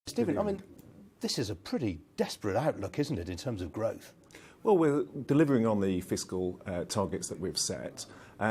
Stephen, I mean, this is a pretty desperate outlook, isn't it, in terms of growth? Well, we're delivering on the fiscal targets that we've set.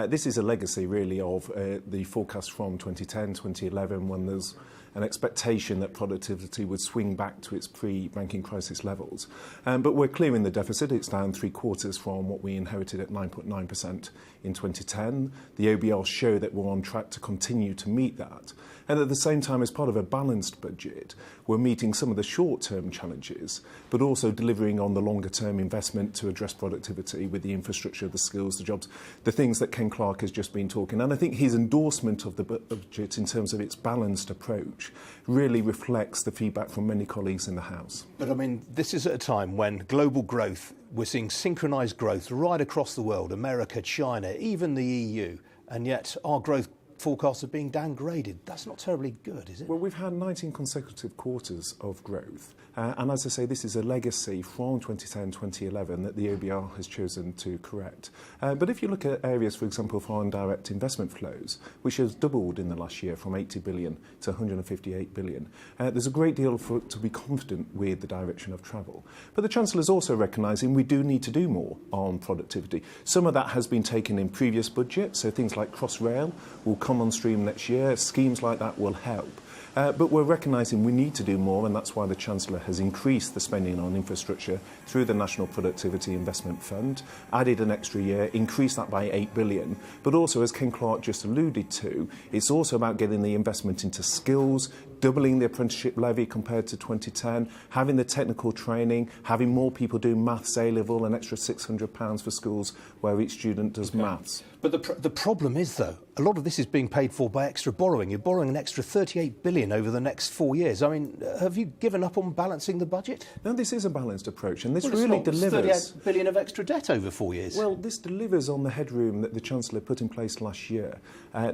This is a legacy, really, of the forecast from 2010, 2011, when there's an expectation that productivity would swing back to its pre-banking crisis levels. But we're clearing the deficit. It's down 3/4 from what we inherited at 9.9% in 2010. The OBR show that we're on track to continue to meet that. And at the same time, as part of a balanced budget, we're meeting some of the short-term challenges, but also delivering on the longer-term investment to address productivity with the infrastructure, the skills, the jobs, the things that Ken Clarke has just been talking. And I think his endorsement of the budget in terms of its balanced approach really reflects the feedback from many colleagues in the House. But I mean, this is at a time when global growth, we're seeing synchronised growth right across the world, America, China, even the EU, and yet our growth forecasts are being downgraded. That's not terribly good, is it? Well, we've had 19 consecutive quarters of growth. And as I say, this is a legacy from 2010, 2011 that the OBR has chosen to correct. But if you look at areas, for example, foreign direct investment flows, which has doubled in the last year from 80 billion to 158 billion, there's a great deal to be confident with the direction of travel. But the Chancellor is also recognising we do need to do more on productivity. Some of that has been taken in previous budgets, so things like Crossrail will come on stream next year. Schemes like that will help. But we're recognising we need to do more, and that's why the Chancellor has increased the spending on infrastructure through the National Productivity Investment Fund, added an extra year, increased that by 8 billion. But also, as Ken Clarke just alluded to, it's also about getting the investment into skills, doubling the apprenticeship levy compared to 2010, having the technical training, having more people do maths A-level, an extra £600 for schools where each student does maths. But the problem is, though, a lot of this is being paid for by extra borrowing. You're borrowing an extra 38 billion over the next 4 years. I mean, have you given up on balancing the budget? No, this is a balanced approach, and this well, really delivers. 38 billion of extra debt over 4 years. Well, this delivers on the headroom that the Chancellor put in place last year.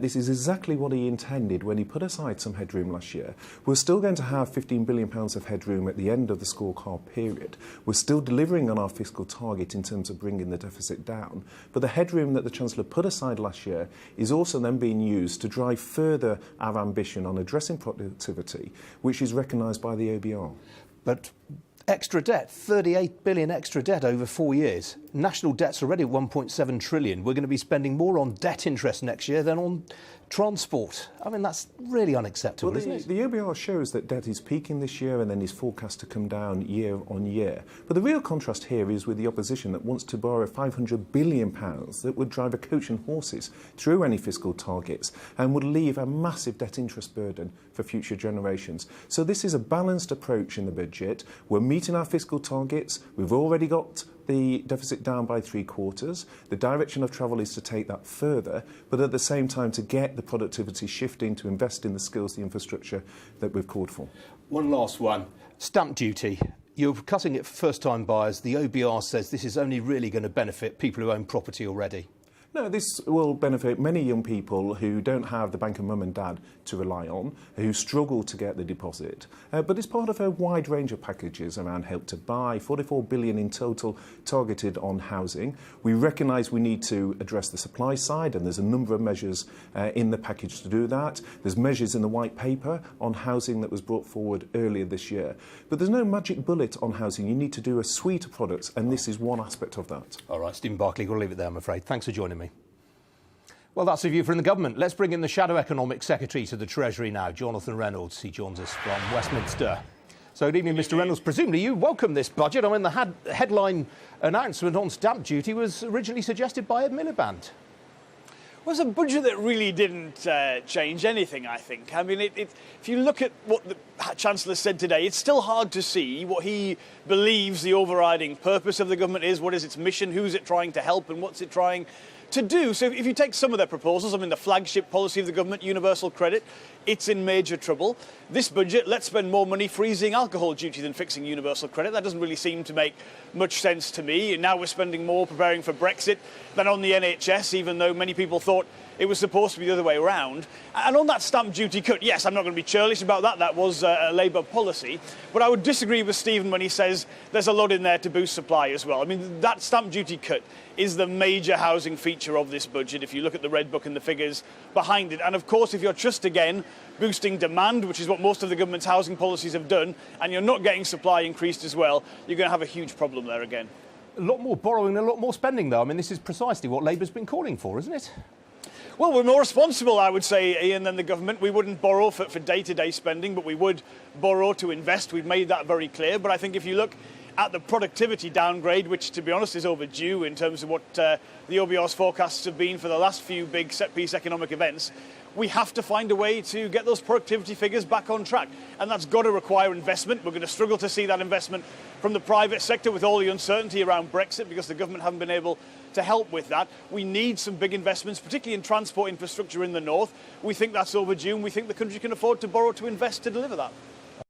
This is exactly what he intended when he put aside some headroom last year. We're still going to have £15 billion of headroom at the end of the scorecard period. We're still delivering on our fiscal target in terms of bringing the deficit down. But the headroom that the Chancellor put aside last year is also then being used to drive further our ambition on addressing productivity, which is recognised by the OBR. But extra debt, 38 billion extra debt over 4 years. National debt's already at 1.7 trillion. We're going to be spending more on debt interest next year than on transport. I mean, that's really unacceptable, well, isn't it? The OBR shows that debt is peaking this year and then is forecast to come down year on year. But the real contrast here is with the opposition that wants to borrow £500 billion that would drive a coach and horses through any fiscal targets and would leave a massive debt interest burden for future generations. So this is a balanced approach in the budget. We're meeting our fiscal targets. We've already got the deficit down by 3/4. The direction of travel is to take that further, but at the same time to get the productivity shifting to invest in the skills, the infrastructure that we've called for. One last one. Stamp duty. You're cutting it for first-time buyers. The OBR says this is only really going to benefit people who own property already. No, this will benefit many young people who don't have the bank of mum and dad to rely on, who struggle to get the deposit. But it's part of a wide range of packages around Help to Buy, 44 billion in total targeted on housing. We recognise we need to address the supply side, and there's a number of measures in the package to do that. There's measures in the white paper on housing that was brought forward earlier this year. But there's no magic bullet on housing. You need to do a suite of products, and this is one aspect of that. All right, Stephen Barclay, we'll leave it there, I'm afraid. Thanks for joining me. Well, that's a view from the government. Let's bring in the Shadow Economic Secretary to the Treasury now, Jonathan Reynolds. He joins us from Westminster. So good evening, Mr Reynolds. Presumably you welcome this budget. I mean, the headline announcement on stamp duty was originally suggested by Ed Miliband. Well, it's a budget that really didn't change anything, I think. I mean, if you look at what the Chancellor said today, it's still hard to see what he believes the overriding purpose of the government is, what is its mission, who's it trying to help and what's it trying to do. So if you take some of their proposals, I mean, the flagship policy of the government, universal credit, it's in major trouble. This budget, let's spend more money freezing alcohol duty than fixing universal credit. That doesn't really seem to make much sense to me. And now we're spending more preparing for Brexit than on the NHS, even though many people thought it was supposed to be the other way around. And on that stamp duty cut, yes, I'm not going to be churlish about that. That was a Labour policy. But I would disagree with Stephen when he says there's a lot in there to boost supply as well. I mean, that stamp duty cut is the major housing feature of this budget, if you look at the Red Book and the figures behind it. And of course, if you're just again boosting demand, which is what most of the government's housing policies have done, and you're not getting supply increased as well, you're going to have a huge problem there again. A lot more borrowing and a lot more spending, though. I mean, this is precisely what Labour's been calling for, isn't it? Well, we're more responsible, I would say, Ian, than the government. We wouldn't borrow for day-to-day spending, but we would borrow to invest. We've made that very clear. But I think if you look at the productivity downgrade, which, to be honest, is overdue in terms of what the OBR's forecasts have been for the last few big set-piece economic events, we have to find a way to get those productivity figures back on track. And that's got to require investment. We're going to struggle to see that investment from the private sector with all the uncertainty around Brexit because the government haven't been able to help with that. We need some big investments, particularly in transport infrastructure in the north. We think that's overdue, and we think the country can afford to borrow to invest to deliver that.